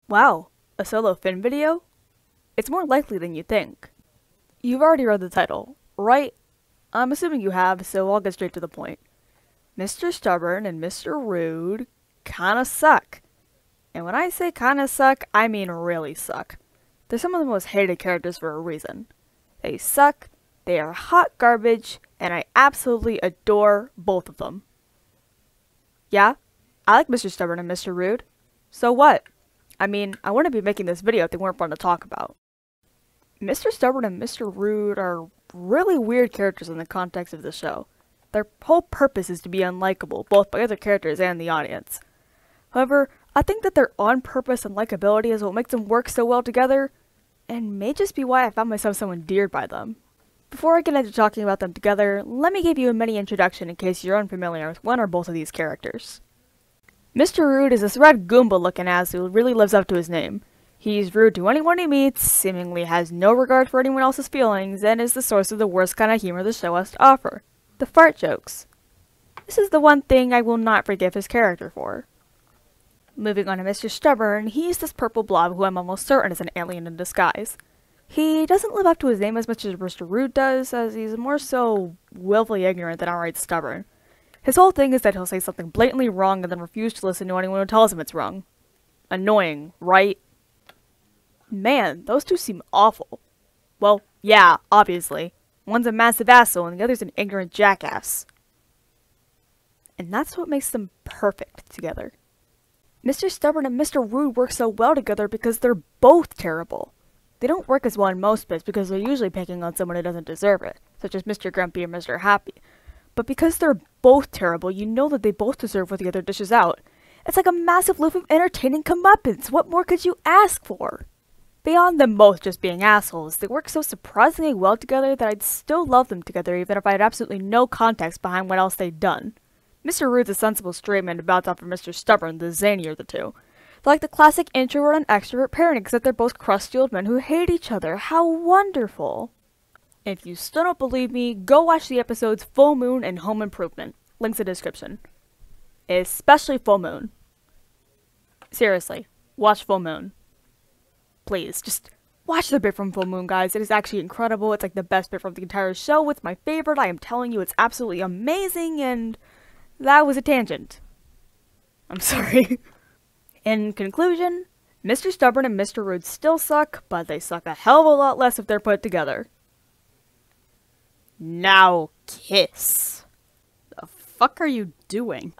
Wow, a solo Finn video? It's more likely than you think. You've already read the title, right? I'm assuming you have, so I'll get straight to the point. Mr. Stubborn and Mr. Rude kinda suck. And when I say kinda suck, I mean really suck. They're some of the most hated characters for a reason. They suck, they are hot garbage, and I absolutely adore both of them. Yeah, I like Mr. Stubborn and Mr. Rude. So what? I mean, I wouldn't be making this video if they weren't fun to talk about. Mr. Stubborn and Mr. Rude are really weird characters in the context of the show. Their whole purpose is to be unlikable, both by other characters and the audience. However, I think that their on-purpose and likability is what makes them work so well together, and may just be why I found myself so endeared by them. Before I get into talking about them together, let me give you a mini introduction in case you're unfamiliar with one or both of these characters. Mr. Rude is this red Goomba looking ass who really lives up to his name. He's rude to anyone he meets, seemingly has no regard for anyone else's feelings, and is the source of the worst kind of humor the show has to offer. The fart jokes. This is the one thing I will not forgive his character for. Moving on to Mr. Stubborn, he's this purple blob who I'm almost certain is an alien in disguise. He doesn't live up to his name as much as Mr. Rude does, as he's more so willfully ignorant than outright stubborn. His whole thing is that he'll say something blatantly wrong and then refuse to listen to anyone who tells him it's wrong. Annoying, right? Man, those two seem awful. Well, yeah, obviously. One's a massive asshole and the other's an ignorant jackass. And that's what makes them perfect together. Mr. Stubborn and Mr. Rude work so well together because they're both terrible. They don't work as well in most bits because they're usually picking on someone who doesn't deserve it, such as Mr. Grumpy or Mr. Happy. But because they're both terrible, you know that they both deserve what the other dishes out. It's like a massive loop of entertaining comeuppance. What more could you ask for? Beyond them both just being assholes, they work so surprisingly well together that I'd still love them together even if I had absolutely no context behind what else they'd done. Mr. Rude's a sensible straight man to bounce off of Mr. Stubborn, the zanier of the two. They're like the classic introvert and extrovert pairing, except they're both crusty old men who hate each other. How wonderful! If you still don't believe me, go watch the episodes Full Moon and Home Improvement. Links in the description. Especially Full Moon. Seriously, watch Full Moon. Please, just watch the bit from Full Moon, guys. It is actually incredible. It's like the best bit from the entire show. It's my favorite. I am telling you, it's absolutely amazing, and that was a tangent. I'm sorry. In conclusion, Mr. Stubborn and Mr. Rude still suck, but they suck a hell of a lot less if they're put together. Now kiss. The fuck are you doing?